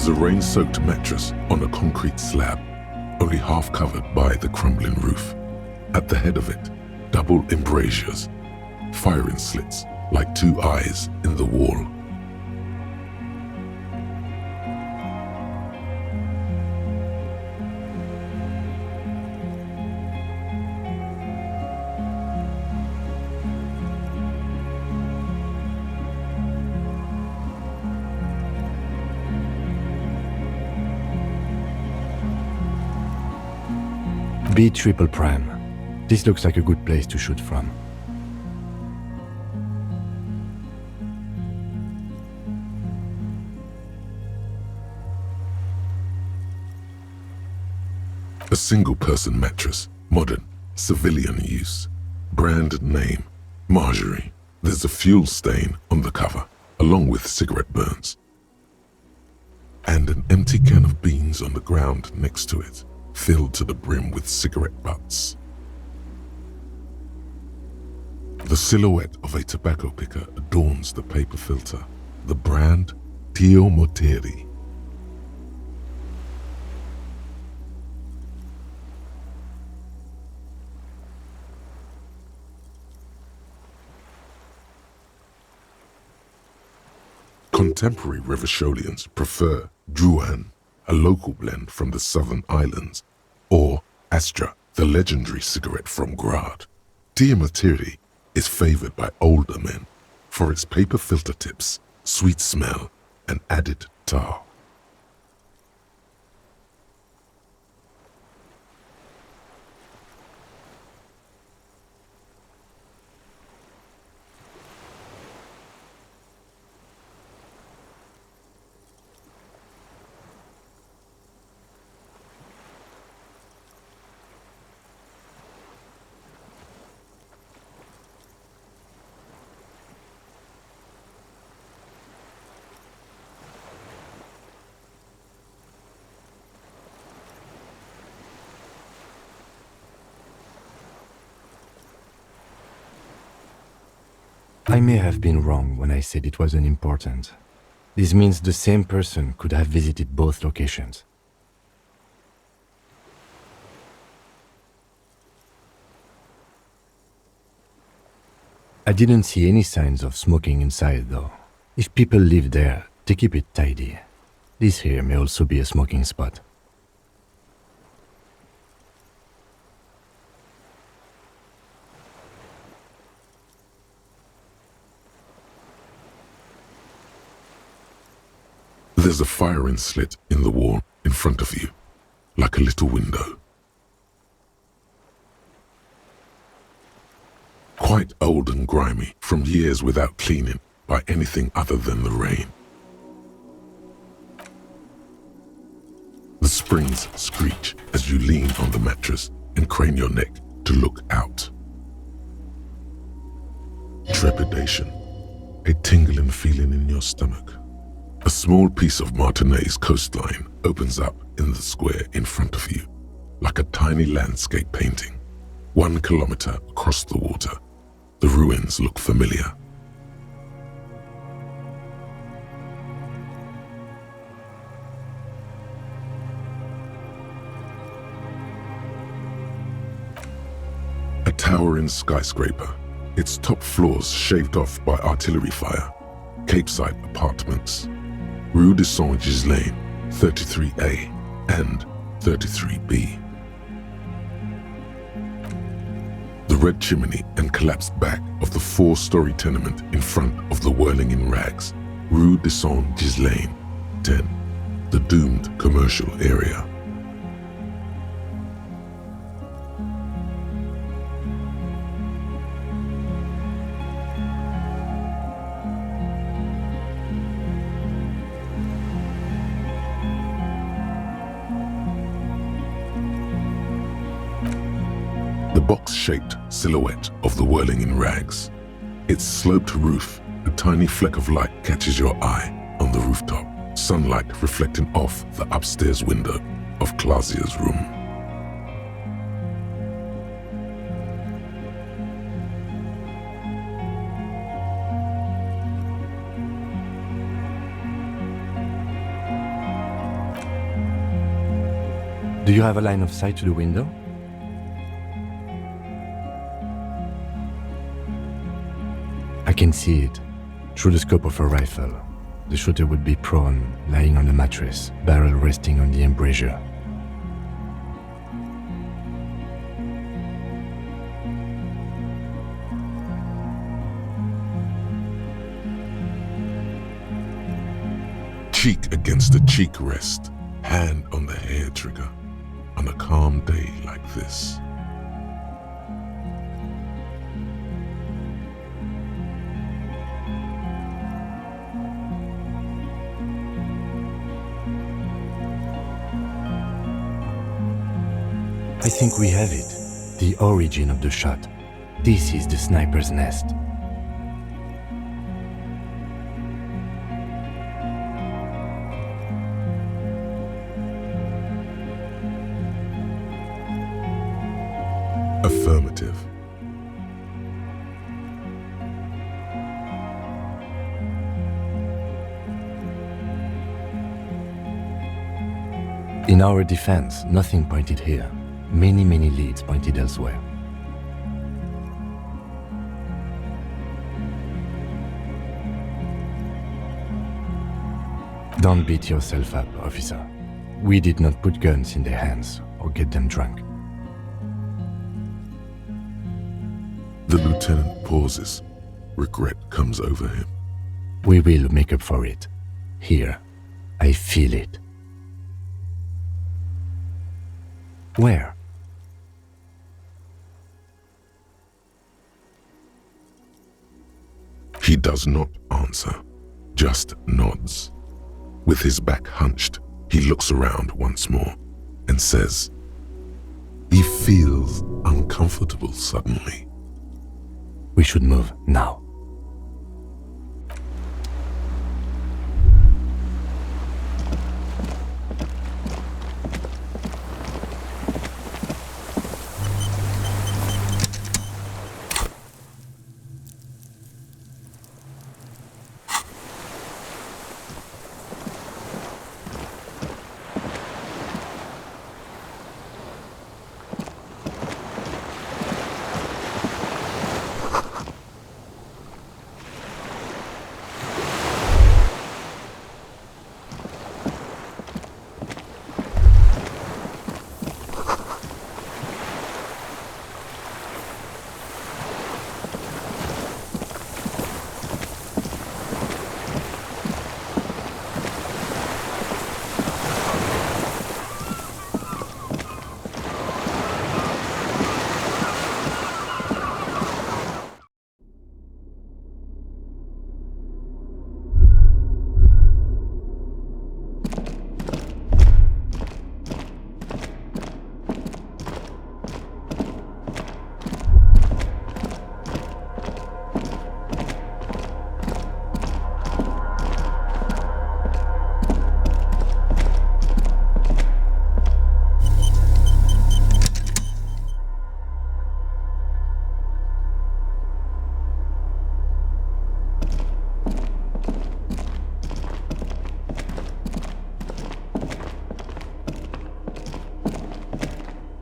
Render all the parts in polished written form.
There's a rain-soaked mattress on a concrete slab, only half covered by the crumbling roof. At the head of it, double embrasures, firing slits like two eyes in the wall. B triple prime. This looks like a good place to shoot from. A single-person mattress, modern, civilian use. Brand name, Marjorie. There's a fuel stain on the cover, along with cigarette burns. And an empty can of beans on the ground next to it, filled to the brim with cigarette butts. The silhouette of a tobacco picker adorns the paper filter. The brand, Tio Moteri. Contemporary Revacholians prefer Druan, a local blend from the Southern Islands, or Astra, the legendary cigarette from Grad. Tio Moteri is favored by older men for its paper filter tips, sweet smell, and added tar. I may have been wrong when I said it wasn't important. This means the same person could have visited both locations. I didn't see any signs of smoking inside though. If people live there, they keep it tidy. This here may also be a smoking spot. There's a firing slit in the wall in front of you, like a little window. Quite old and grimy from years without cleaning by anything other than the rain. The springs screech as you lean on the mattress and crane your neck to look out. Trepidation, a tingling feeling in your stomach. A small piece of Martinez coastline opens up in the square in front of you, like a tiny landscape painting. 1 kilometer across the water, the ruins look familiar. A towering skyscraper, its top floors shaved off by artillery fire. Capeside apartments. Rue de Saint-Ghislain, 33A and 33B. The red chimney and collapsed back of the 4-story tenement in front of the whirling in rags, Rue de Saint-Ghislain, 10, the doomed commercial area. The box-shaped silhouette of the whirling in rags. Its sloped roof, a tiny fleck of light catches your eye on the rooftop, sunlight reflecting off the upstairs window of Clausia's room. Do you have a line of sight to the window? I can see it through the scope of a rifle. The shooter would be prone, lying on a mattress, barrel resting on the embrasure. Cheek against the cheek rest, hand on the hair trigger, on a calm day like this. I think we have it. The origin of the shot. This is the sniper's nest. Affirmative. In our defense, nothing pointed here. Many leads pointed elsewhere. Don't beat yourself up, officer. We did not put guns in their hands or get them drunk. The lieutenant pauses. Regret comes over him. We will make up for it. Here, I feel it. Where? He does not answer, just nods. With his back hunched, he looks around once more and says, he feels uncomfortable suddenly. We should move now.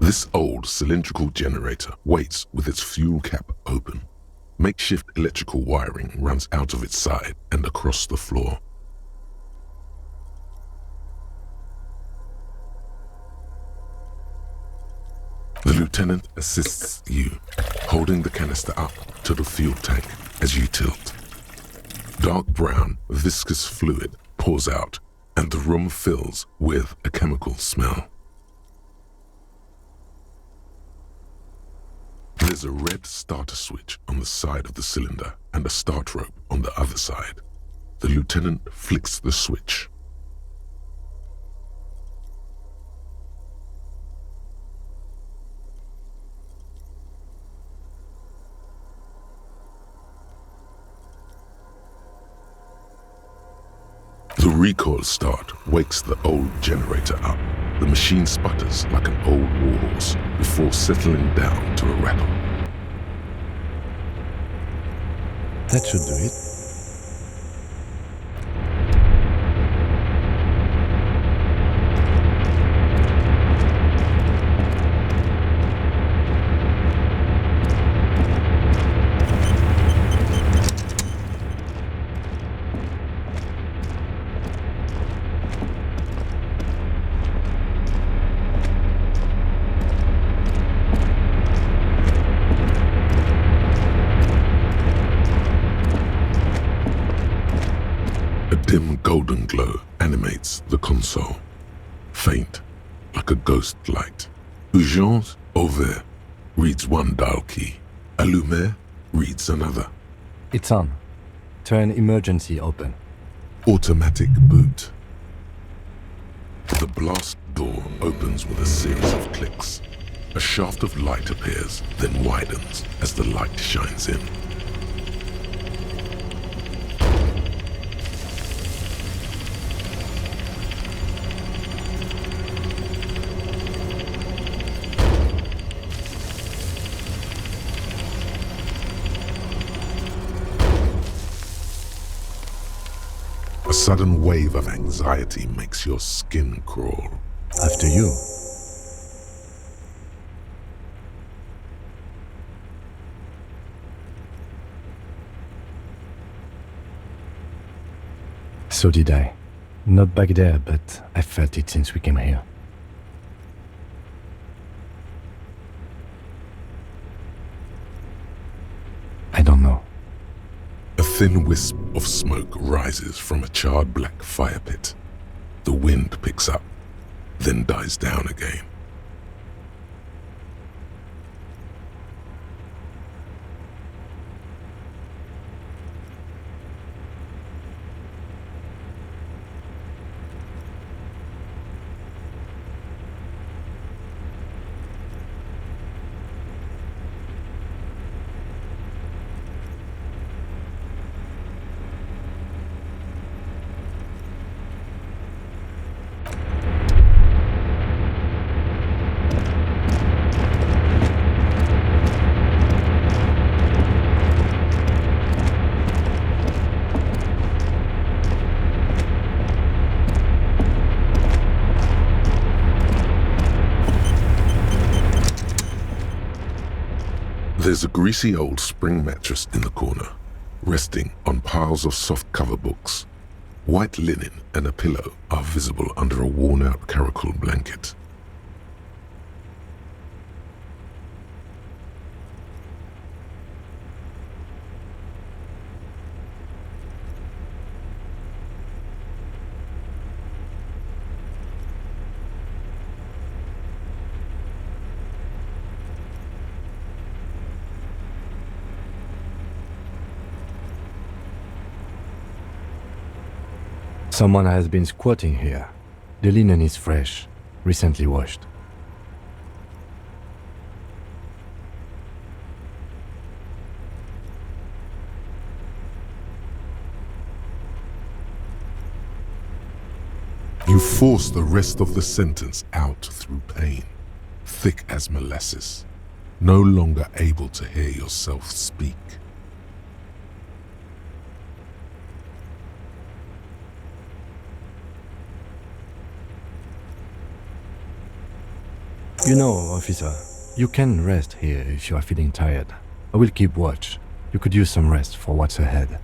This old cylindrical generator waits with its fuel cap open. Makeshift electrical wiring runs out of its side and across the floor. The lieutenant assists you, holding the canister up to the fuel tank as you tilt. Dark brown, viscous fluid pours out, and the room fills with a chemical smell. There's a red starter switch on the side of the cylinder and a start rope on the other side. The lieutenant flicks the switch. The recoil start wakes the old generator up. The machine sputters like an old warhorse before settling down to a rattle. That should do it. dim golden glow animates the console, faint like a ghost light. Urgence ouvert reads one dial key. Allumer reads another. It's on. Turn emergency open. Automatic boot. The blast door opens with a series of clicks. A shaft of light appears, then widens as the light shines in. A sudden wave of anxiety makes your skin crawl. After you. So did I. Not back there, but I felt it since we came here. I don't know. A thin wisp of smoke rises from a charred black fire pit. The wind picks up, then dies down again. There's a greasy old spring mattress in the corner, resting on piles of soft cover books. White linen and a pillow are visible under a worn-out caracal blanket. Someone has been squatting here. The linen is fresh, recently washed. You force the rest of the sentence out through pain, thick as molasses, no longer able to hear yourself speak. You know, officer, you can rest here if you are feeling tired. I will keep watch. You could use some rest for what's ahead.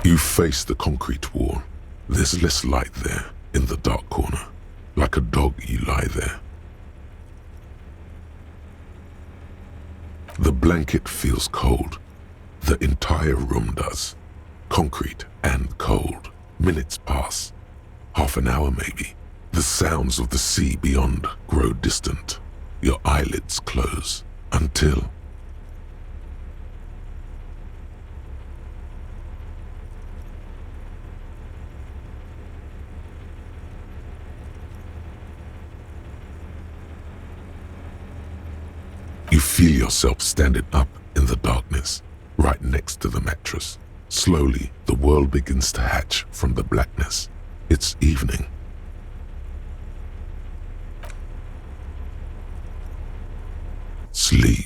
You face the concrete wall. There's less light there, in the dark corner. Like a dog, you lie there. The blanket feels cold. The entire room does. Concrete and cold. Minutes pass. Half an hour maybe. The sounds of the sea beyond grow distant. Your eyelids close until... You feel yourself standing up in the darkness, right next to the mattress. Slowly, the world begins to hatch from the blackness. It's evening. Sleep.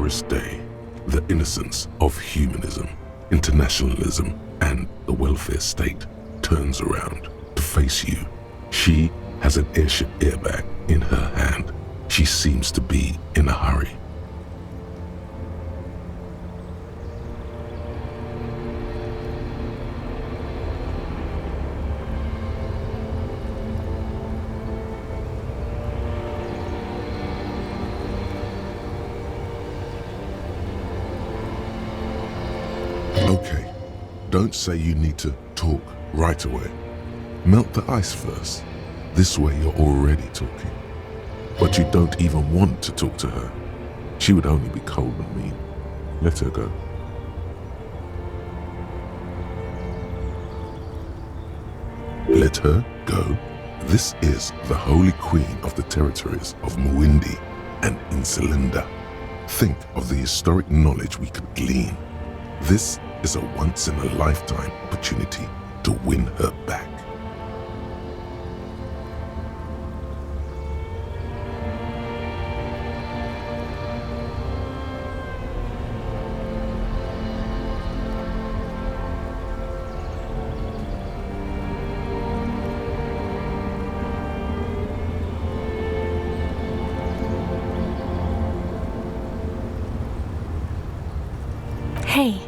glorious day, the innocence of humanism, internationalism, and the welfare state turns around to face you. She has an airship airbag in her hand. She seems to be in a hurry. Okay, don't say you need to talk right away. Melt the ice first. This way you're already talking. But you don't even want to talk to her. She would only be cold and mean. Let her go. Let her go? This is the holy queen of the territories of Muindi and Insulinda. Think of the historic knowledge we could glean. This is a once-in-a-lifetime opportunity to win her back. Hey.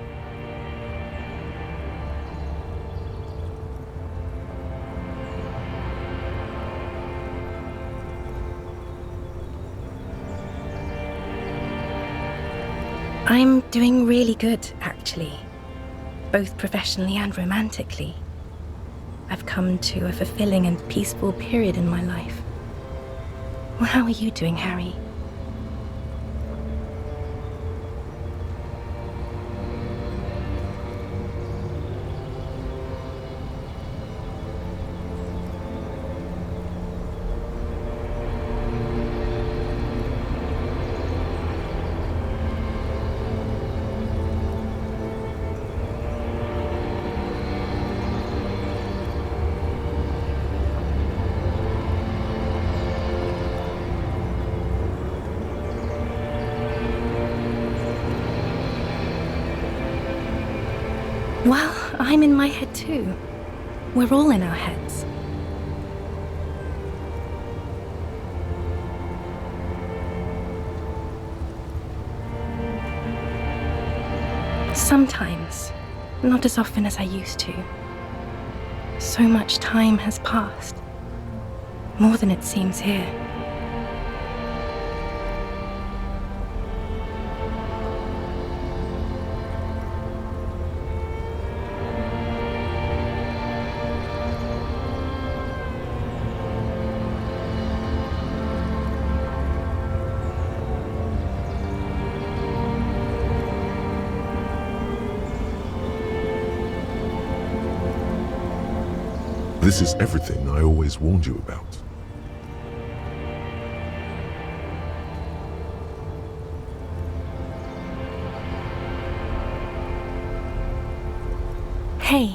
I'm doing really good, actually. Both professionally and romantically. I've come to a fulfilling and peaceful period in my life. Well, how are you doing, Harry? Well, I'm in my head too. We're all in our heads. Sometimes, not as often as I used to. So much time has passed. More than it seems here. This is everything I always warned you about. Hey.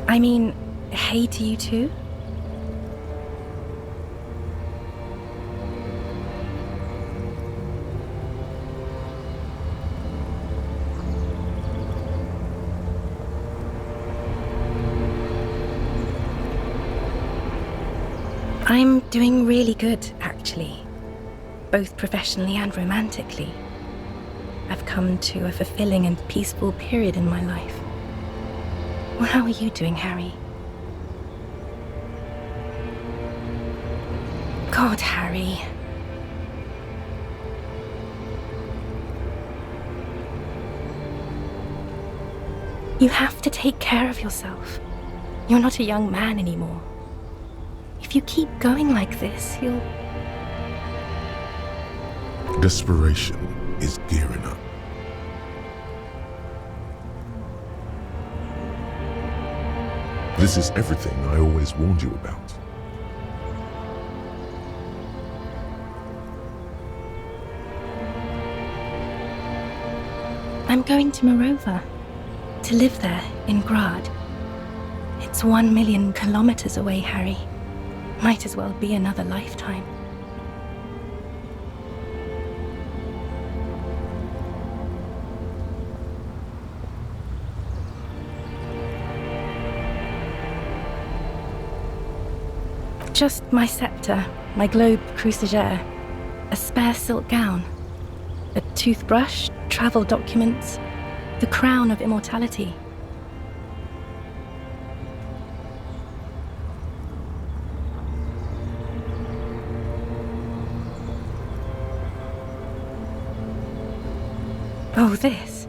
I mean, hey to you too? I'm doing really good, actually. Both professionally and romantically. I've come to a fulfilling and peaceful period in my life. Well, how are you doing, Harry? God, Harry. You have to take care of yourself. You're not a young man anymore. If you keep going like this, you'll... Desperation is gearing up. This is everything I always warned you about. I'm going to Morova, to live there in Grad. It's 1 million kilometers away, Harry. Might as well be another lifetime. Just my scepter, my globe cruciger, a spare silk gown, a toothbrush, travel documents, the crown of immortality. Oh, this.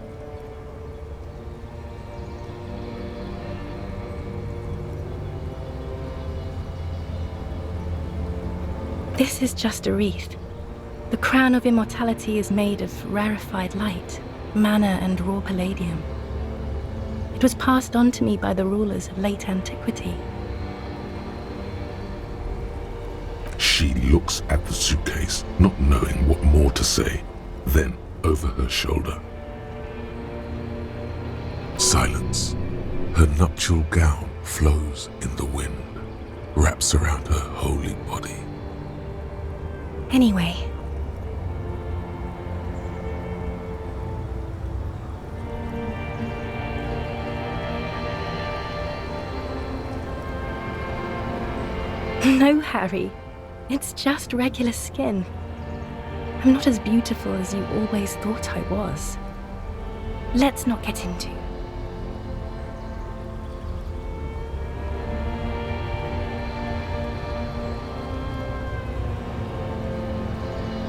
This is just a wreath. The crown of immortality is made of rarefied light, mana and raw palladium. It was passed on to me by the rulers of late antiquity. She looks at the suitcase, not knowing what more to say. Then, over her shoulder. Silence. Her nuptial gown flows in the wind, wraps around her holy body. Anyway. No, Harry. It's just regular skin. I'm not as beautiful as you always thought I was. Let's not get into.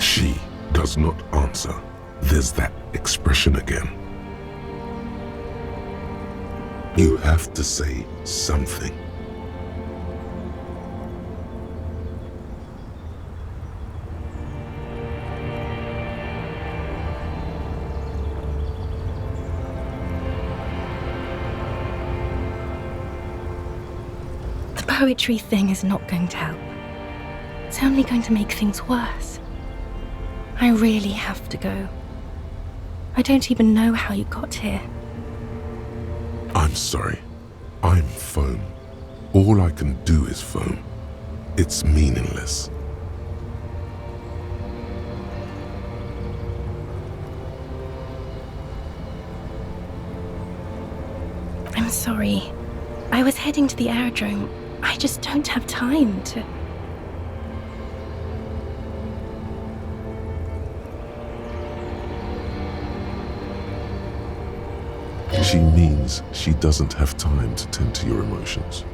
She does not answer. There's that expression again. You have to say something. The poetry thing is not going to help. It's only going to make things worse. I really have to go. I don't even know how you got here. I'm sorry. I'm foam. All I can do is foam. It's meaningless. I'm sorry. I was heading to the aerodrome. I just don't have time to... She means she doesn't have time to tend to your emotions.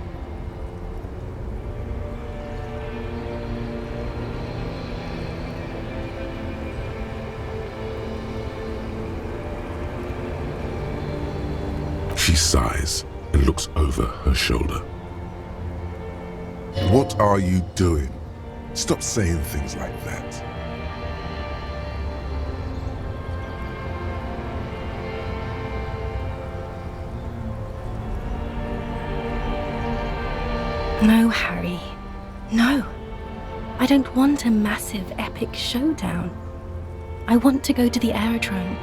She sighs and looks over her shoulder. What are you doing? Stop saying things like that. No, Harry. No. I don't want a massive, epic showdown. I want to go to the aerodrome.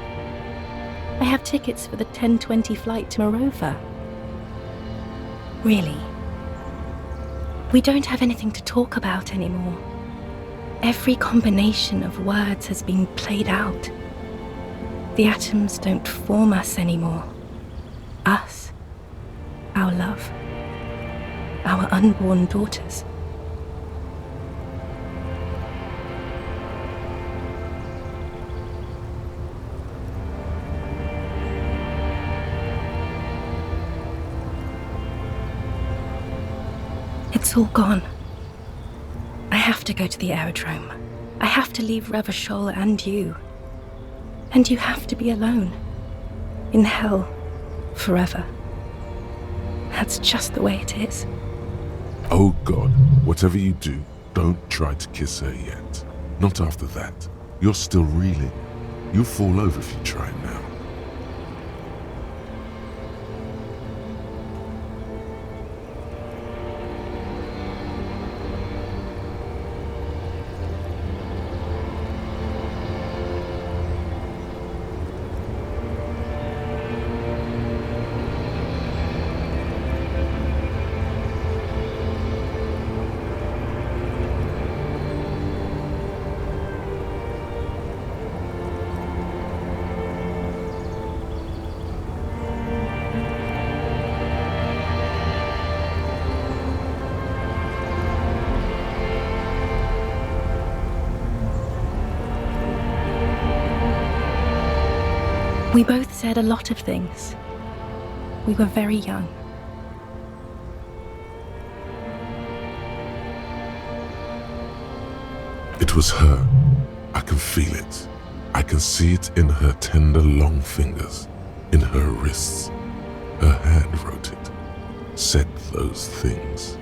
I have tickets for the 10:20 flight to Morova. Really. We don't have anything to talk about anymore. Every combination of words has been played out. The atoms don't form us anymore. Us. Our love. Our unborn daughters. It's all gone. I have to go to the aerodrome. I have to leave Revachol and you. And you have to be alone. In hell. Forever. That's just the way it is. Oh God, whatever you do, don't try to kiss her yet. Not after that. You're still reeling. You'll fall over if you try now. We both said a lot of things. We were very young. It was her. I can feel it. I can see it in her tender long fingers, in her wrists. Her hand wrote it, said those things.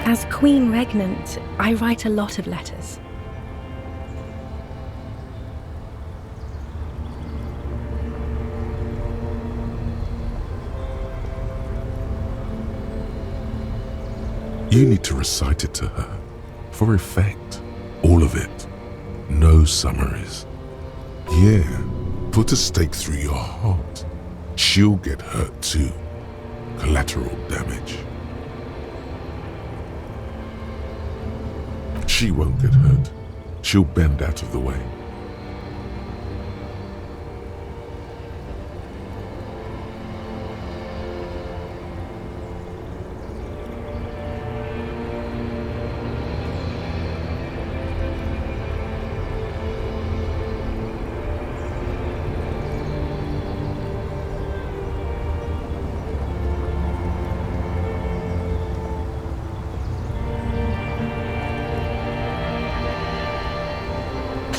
As Queen Regnant, I write a lot of letters. You need to recite it to her, for effect, all of it, no summaries. Yeah, put a stake through your heart. She'll get hurt too. Collateral damage. She won't get hurt. She'll bend out of the way.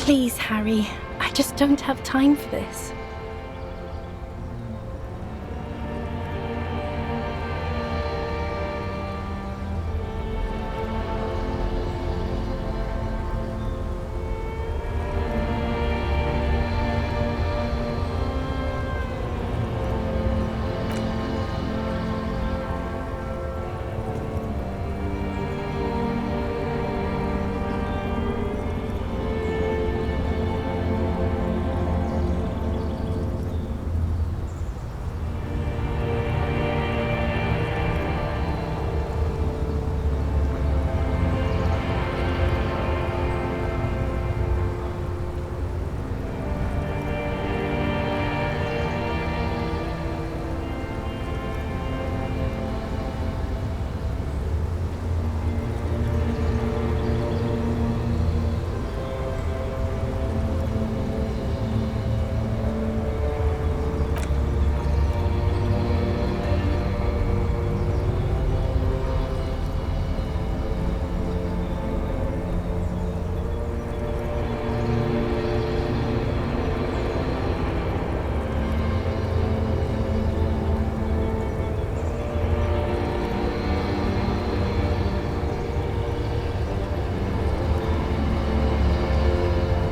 Please, Harry, I just don't have time for this.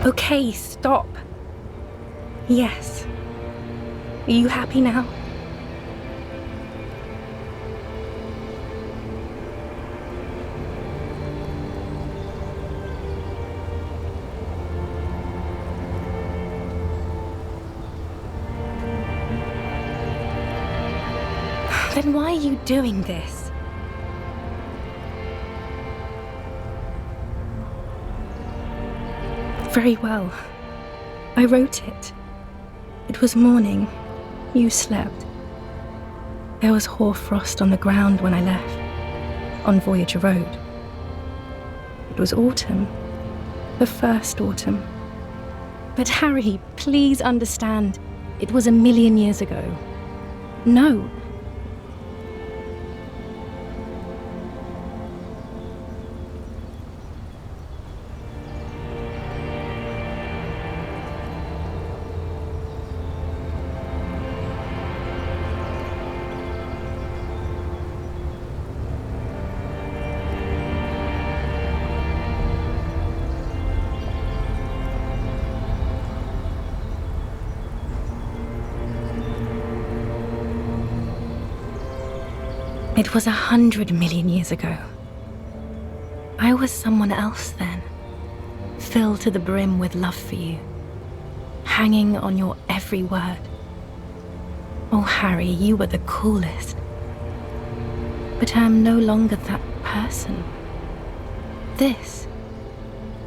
Okay, stop. Yes. Are you happy now? Then why are you doing this? Very well. I wrote it. It was morning. You slept. There was hoarfrost on the ground when I left, on Voyager Road. It was autumn. The first autumn. But Harry, please understand, it was 1,000,000 years ago. No. It was 100 million years ago. I was someone else then, filled to the brim with love for you, hanging on your every word. Oh, Harry, you were the coolest. But I am no longer that person. This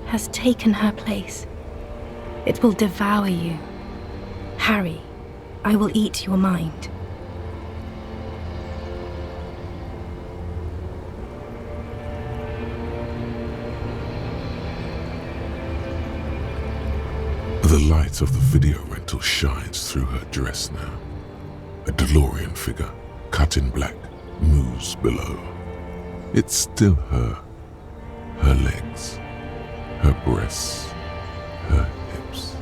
has taken her place. It will devour you. Harry, I will eat your mind. The light of the video rental shines through her dress now. A DeLorean figure, cut in black, moves below. It's still her. Her legs, her breasts, her hips.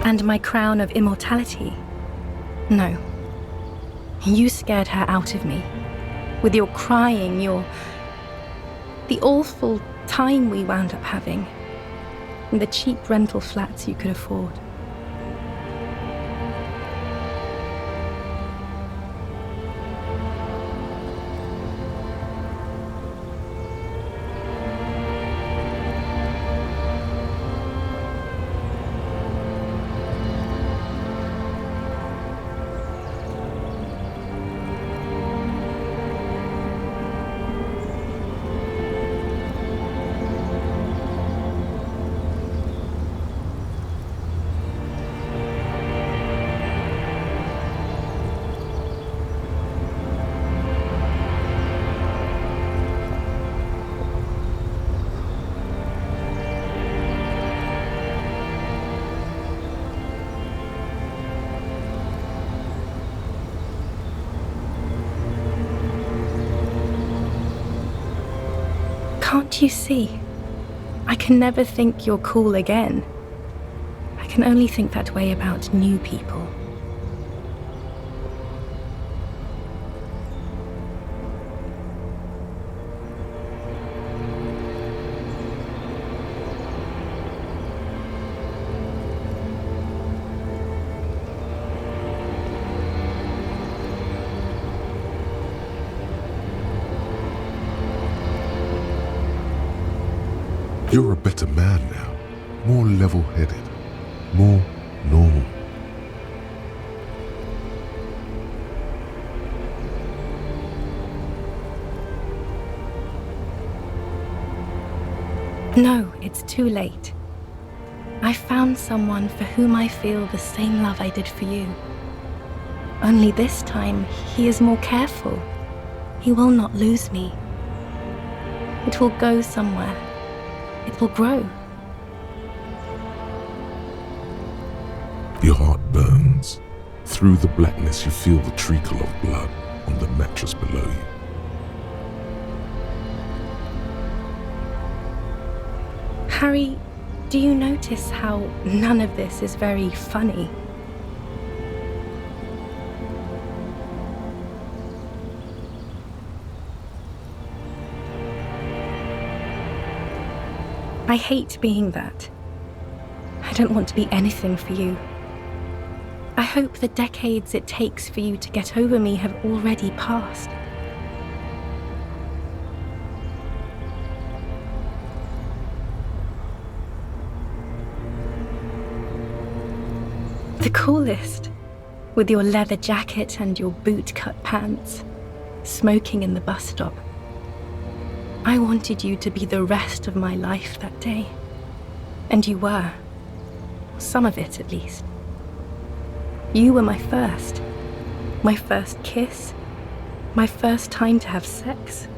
And my crown of immortality? No. You scared her out of me. With your crying, the awful time we wound up having. And the cheap rental flats you could afford. Can't you see? I can never think you're cool again. I can only think that way about new people. You're a better man now, more level-headed, more normal. No, it's too late. I found someone for whom I feel the same love I did for you. Only this time, he is more careful. He will not lose me. It will go somewhere. It will grow. Your heart burns. Through the blackness, you feel the trickle of blood on the mattress below you. Harry, do you notice how none of this is very funny? I hate being that. I don't want to be anything for you. I hope the decades it takes for you to get over me have already passed. The coolest, with your leather jacket and your boot-cut pants, smoking in the bus stop. I wanted you to be the rest of my life that day. And you were. Some of it, at least. You were my first kiss, my first time to have sex.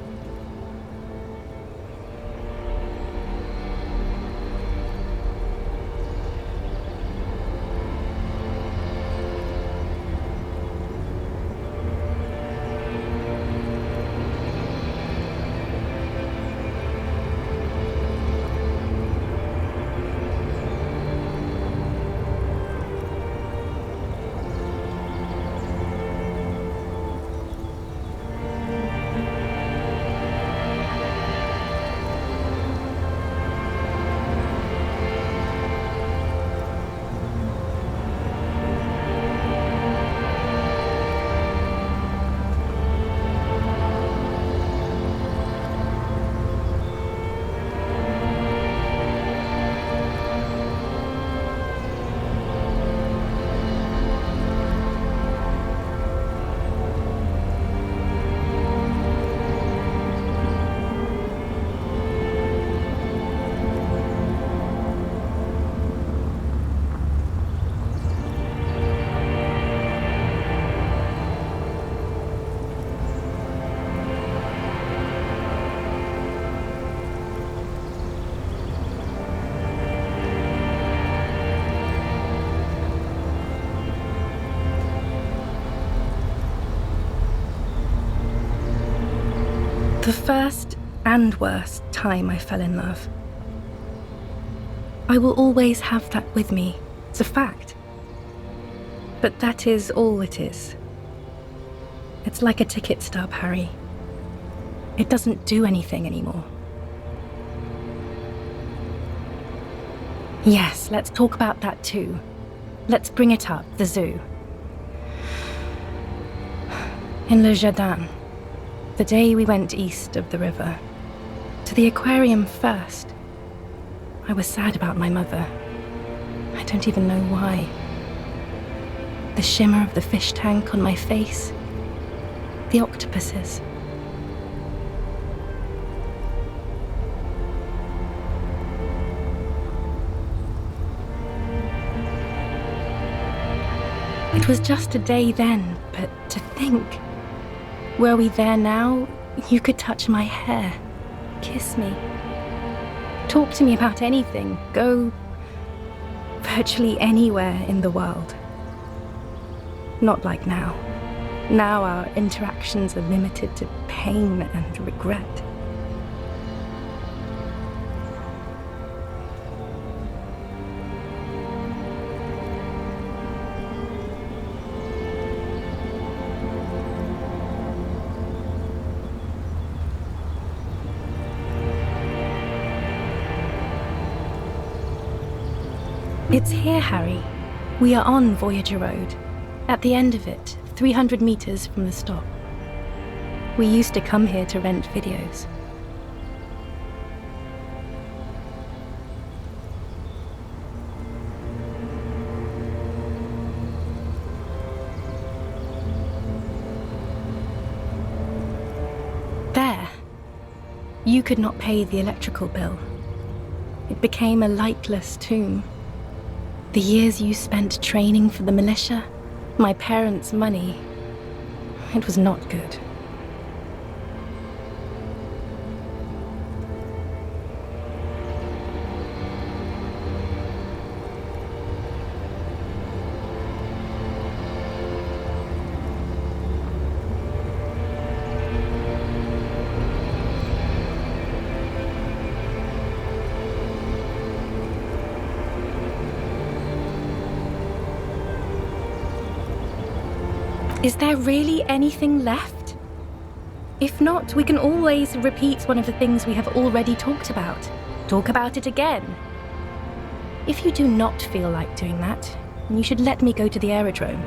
The first and worst time I fell in love. I will always have that with me. It's a fact. But that is all it is. It's like a ticket stub, Harry. It doesn't do anything anymore. Yes, let's talk about that too. Let's bring it up, the zoo. In Le Jardin. The day we went east of the river, to the aquarium first. I was sad about my mother. I don't even know why. The shimmer of the fish tank on my face, the octopuses. It was just a day then, but to think, were we there now, you could touch my hair, kiss me, talk to me about anything, go virtually anywhere in the world. Not like now. Now our interactions are limited to pain and regret. It's here, Harry. We are on Voyager Road. At the end of it, 300 meters from the stop. We used to come here to rent videos. There. You could not pay the electrical bill. It became a lightless tomb. The years you spent training for the militia, my parents' money, it was not good. Is there really anything left? If not, we can always repeat one of the things we have already talked about. Talk about it again. If you do not feel like doing that, and you should let me go to the aerodrome.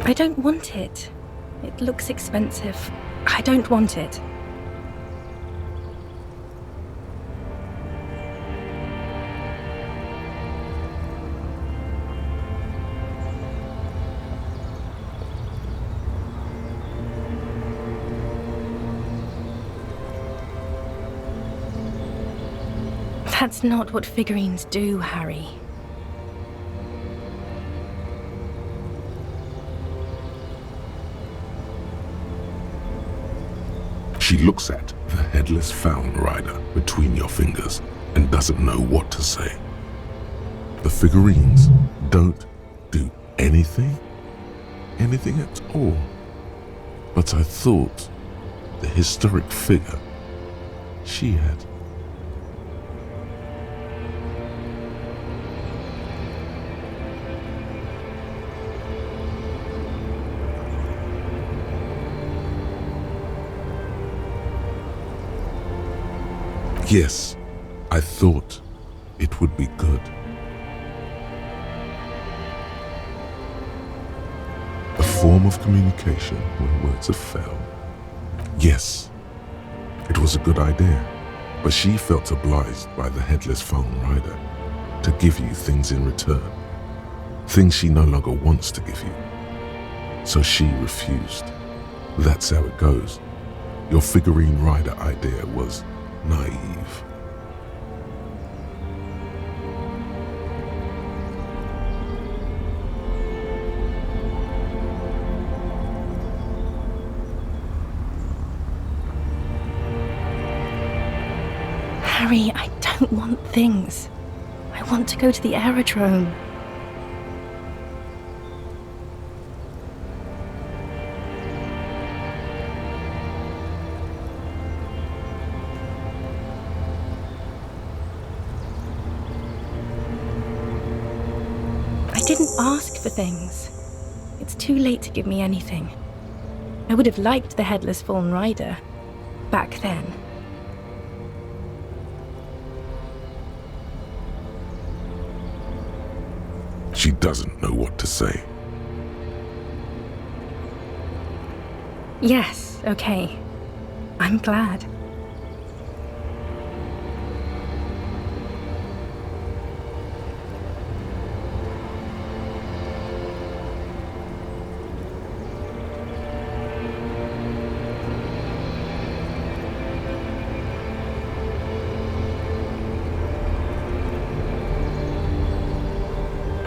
I don't want it. It looks expensive. I don't want it. That's not what figurines do, Harry. She looks at the headless Faun Rider between your fingers and doesn't know what to say. The figurines don't do anything at all. But I thought the historic figure she had. Yes, I thought it would be good. A form of communication when words have failed. Yes, it was a good idea, but she felt obliged by the headless Faun Rider to give you things in return, things she no longer wants to give you. So she refused. That's how it goes. Your figurine rider idea was naive. Harry, I don't want things. I want to go to the aerodrome. I didn't ask for things. It's too late to give me anything. I would have liked the headless Faun Rider back then. She doesn't know what to say. Yes, okay. I'm glad.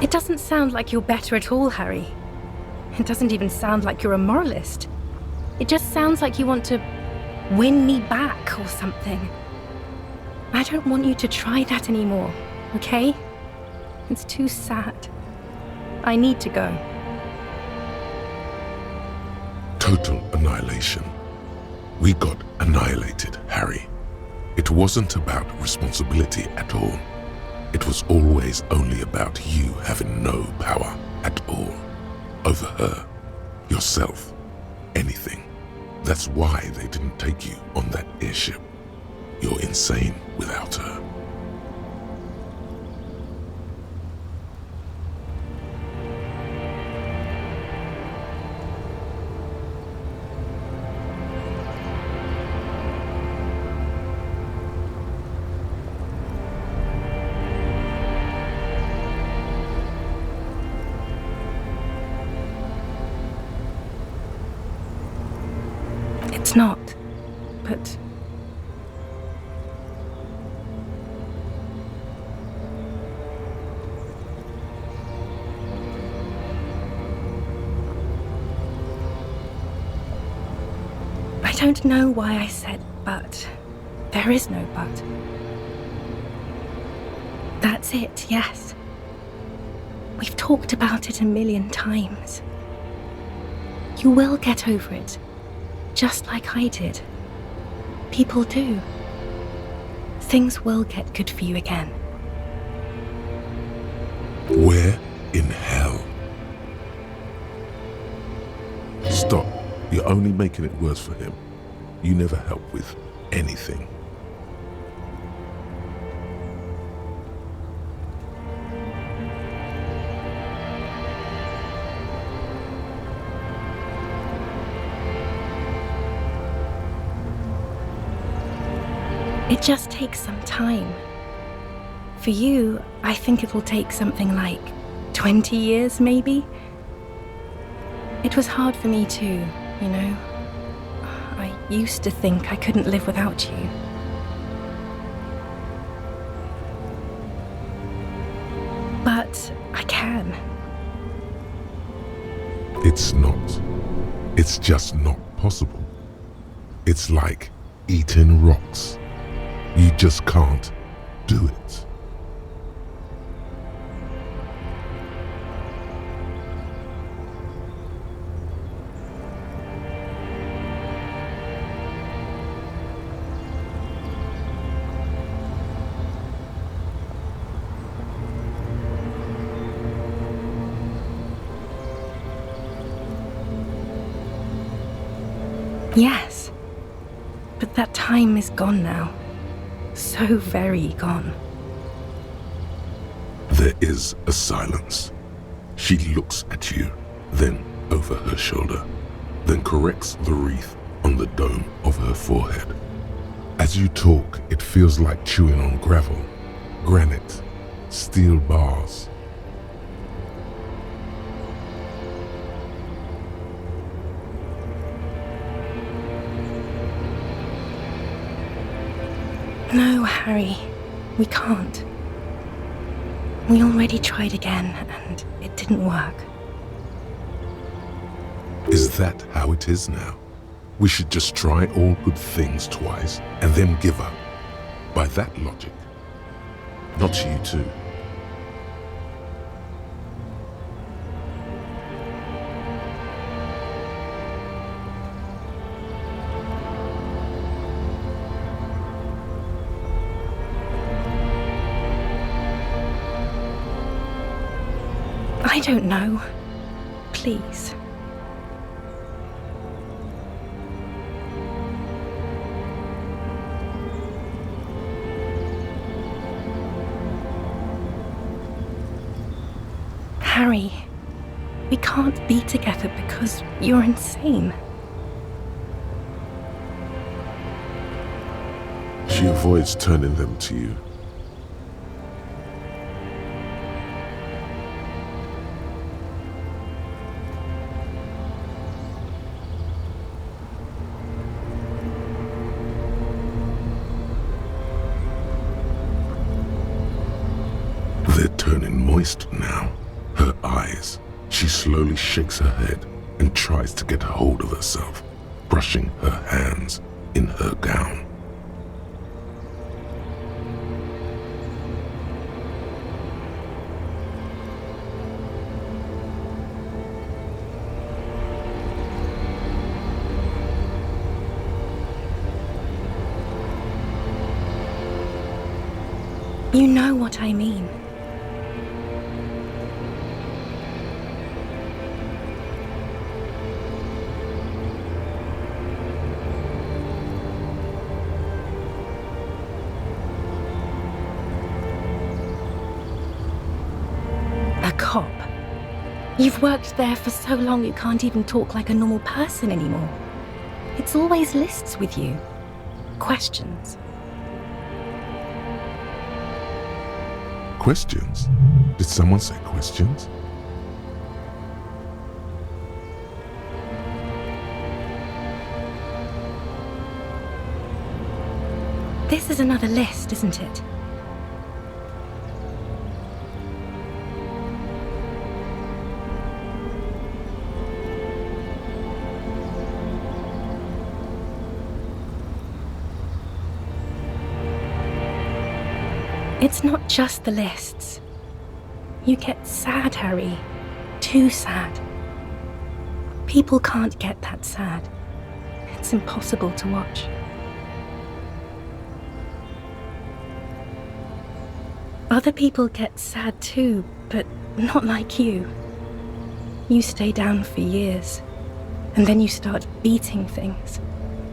It doesn't sound like you're better at all, Harry. It doesn't even sound like you're a moralist. It just sounds like you want to win me back or something. I don't want you to try that anymore, okay? It's too sad. I need to go. Total annihilation. We got annihilated, Harry. It wasn't about responsibility at all. It was always only about you having no power at all. Over her, yourself, anything. That's why they didn't take you on that airship. You're insane without her. It's not, but... I don't know why I said but. There is no but. That's it, yes. We've talked about it a million times. You will get over it, just like I did. People do. Things will get good for you again. Where in hell? Stop. You're only making it worse for him. You never help with anything. It just takes some time. For you, I think it'll take something like 20 years, maybe? It was hard for me too, you know. I used to think I couldn't live without you. But I can. It's not. It's just not possible. It's like eating rocks. You just can't do it. Yes. But that time is gone now. So very gone. There is a silence. She looks at you, then over her shoulder, then corrects the wreath on the dome of her forehead. As you talk, it feels like chewing on gravel, granite, steel bars. No, Harry, we can't. We already tried again, and it didn't work. Is that how it is now? We should just try all good things twice and then give up. By that logic, not you too. I don't know. Please. Harry, we can't be together because you're insane. She avoids turning them to you. They're turning moist now. Her eyes. She slowly shakes her head and tries to get a hold of herself, brushing her hands in her gown. You know what I mean. A cop? You've worked there for so long you can't even talk like a normal person anymore. It's always lists with you. Questions. Questions? Did someone say questions? This is another list, isn't it? It's not just the lists. You get sad, Harry. Too sad. People can't get that sad. It's impossible to watch. Other people get sad too, but not like you. You stay down for years, and then you start beating things.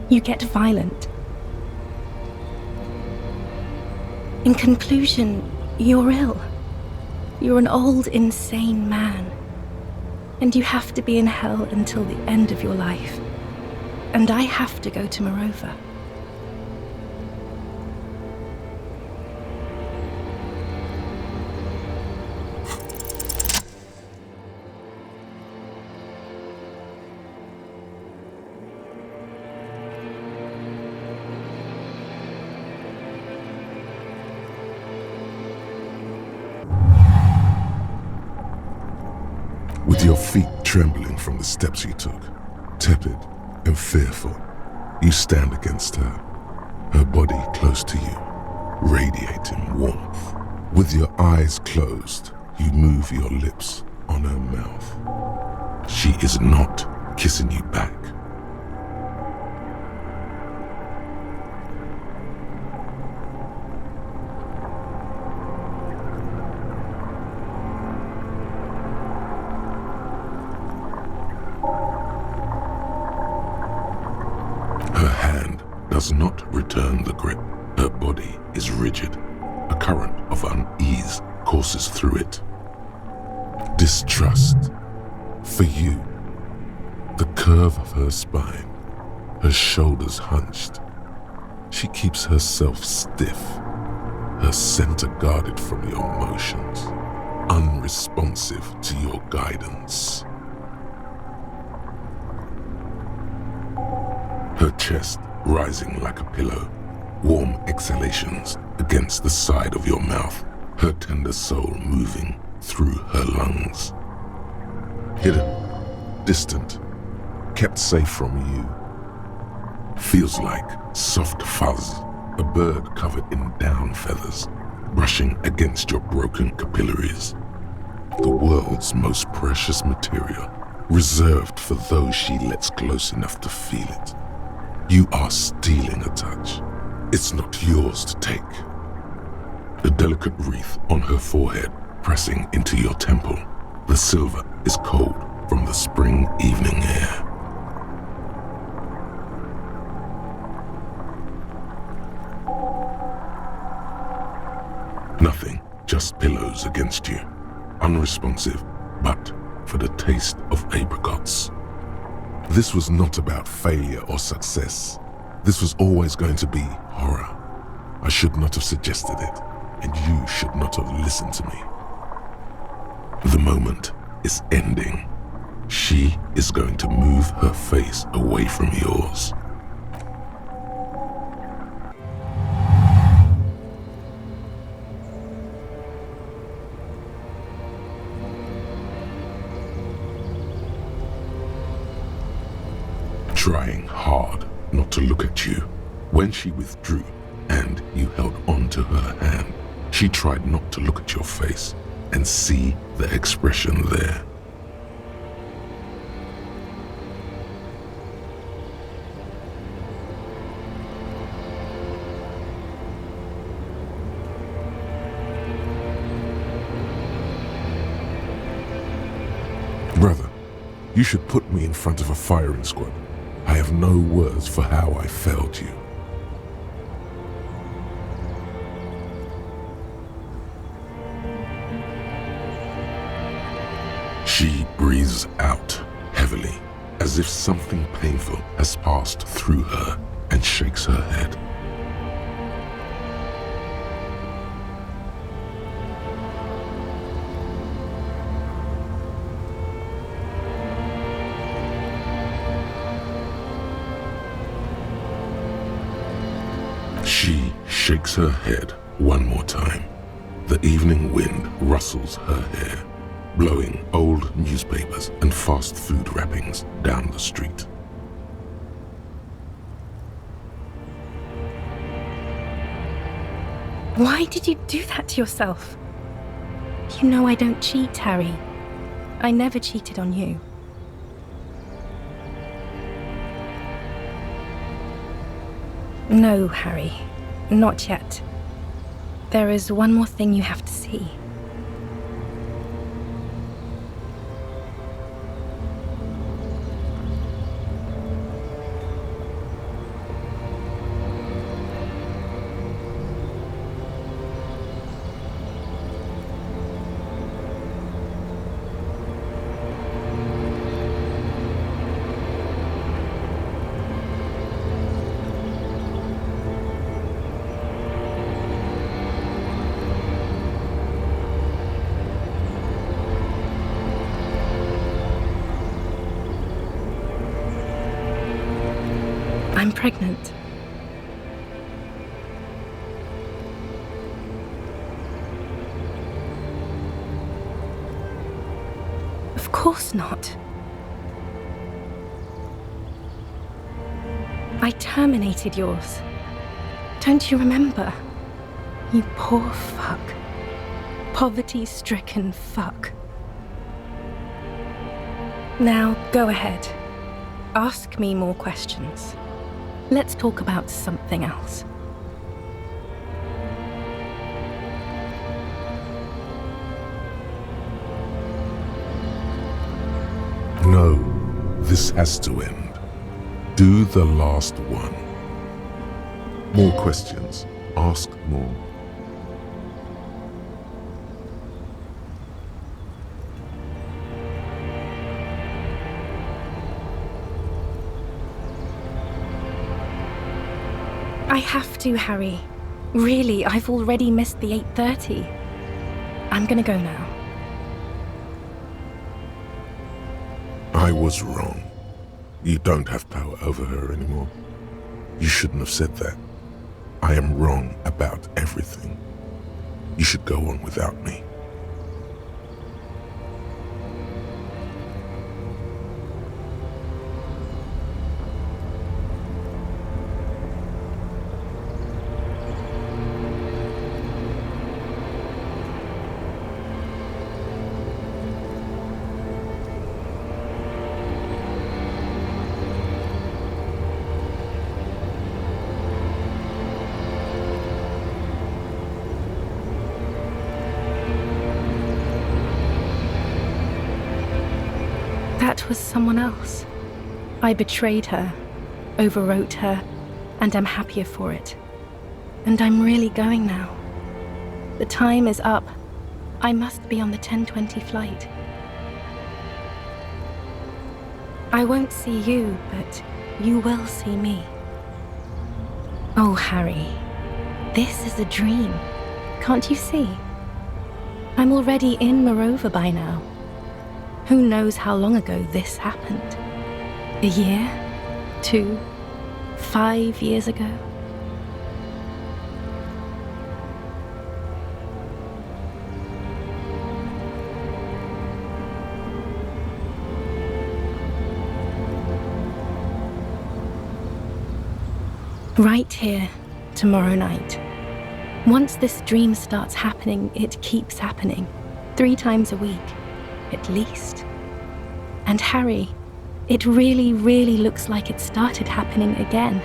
You get violent. In conclusion, you're ill. You're an old, insane man. And you have to be in hell until the end of your life. And I have to go to Morova. With your feet trembling from the steps you took, tepid and fearful, you stand against her body close to you, radiating warmth. With your eyes closed, you move your lips on her mouth. She is not kissing you back. Does not return the grip. Her body is rigid. A current of unease courses through it. Distrust. For you. The curve of her spine, her shoulders hunched. She keeps herself stiff, her center guarded from your motions, unresponsive to your guidance. Her chest rising like a pillow, warm exhalations against the side of your mouth, her tender soul moving through her lungs. Hidden, distant, kept safe from you. Feels like soft fuzz, a bird covered in down feathers, brushing against your broken capillaries. The world's most precious material, reserved for those she lets close enough to feel it. You are stealing a touch. It's not yours to take. The delicate wreath on her forehead pressing into your temple. The silver is cold from the spring evening air. Nothing, just pillows against you. Unresponsive, but for the taste of apricots. This was not about failure or success. This was always going to be horror. I should not have suggested it, and you should not have listened to me. The moment is ending. She is going to move her face away from yours. Trying hard not to look at you. When she withdrew and you held on to her hand, she tried not to look at your face and see the expression there. Brother, you should put me in front of a firing squad. I have no words for how I failed you. She breathes out heavily, as if something painful has passed through her, and shakes her head. She shakes her head one more time. The evening wind rustles her hair, blowing old newspapers and fast food wrappings down the street. Why did you do that to yourself? You know I don't cheat, Harry. I never cheated on you. No, Harry. Not yet. There is one more thing you have to see. I'm pregnant. Of course not. I terminated yours. Don't you remember? You poor fuck. Poverty-stricken fuck. Now, go ahead. Ask me more questions. Let's talk about something else. No, this has to end. Do the last one. More questions. Ask more. I have to, Harry. Really, I've already missed the 8:30. I'm gonna go now. I was wrong. You don't have power over her anymore. You shouldn't have said that. I am wrong about everything. You should go on without me. That was someone else. I betrayed her, overwrote her, and I'm happier for it. And I'm really going now. The time is up. I must be on the 10:20 flight. I won't see you, but you will see me. Oh, Harry, this is a dream. Can't you see? I'm already in Morova by now. Who knows how long ago this happened? A year? 2? 5 years ago? Right here, tomorrow night. Once this dream starts happening, it keeps happening. 3 times a week, at least. And Harry, it really, really looks like it started happening again.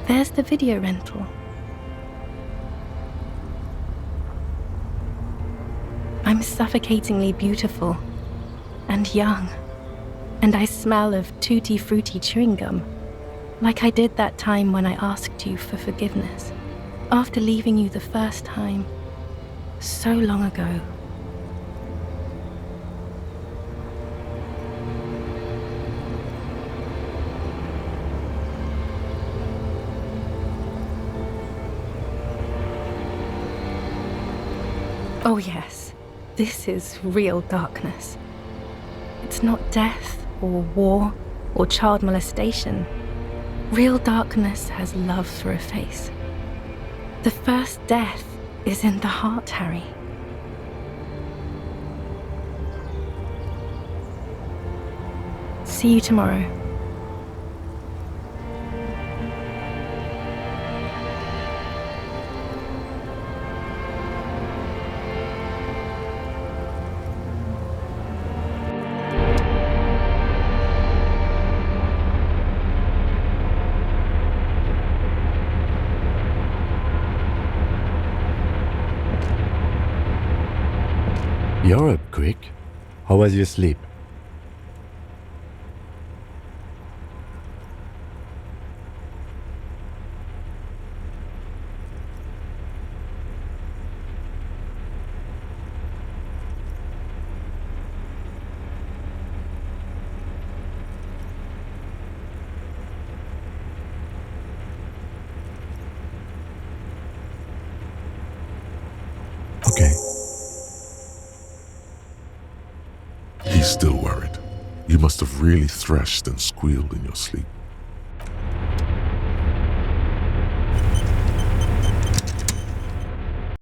There's the video rental. I'm suffocatingly beautiful and young, and I smell of tutti frutti chewing gum, like I did that time when I asked you for forgiveness, after leaving you the first time, so long ago. Oh yes, this is real darkness. It's not death or war or child molestation. Real darkness has love for a face. The first death is in the heart, Harry. See you tomorrow. You're up quick. How was your sleep? Okay. He's still worried. You must have really thrashed and squealed in your sleep.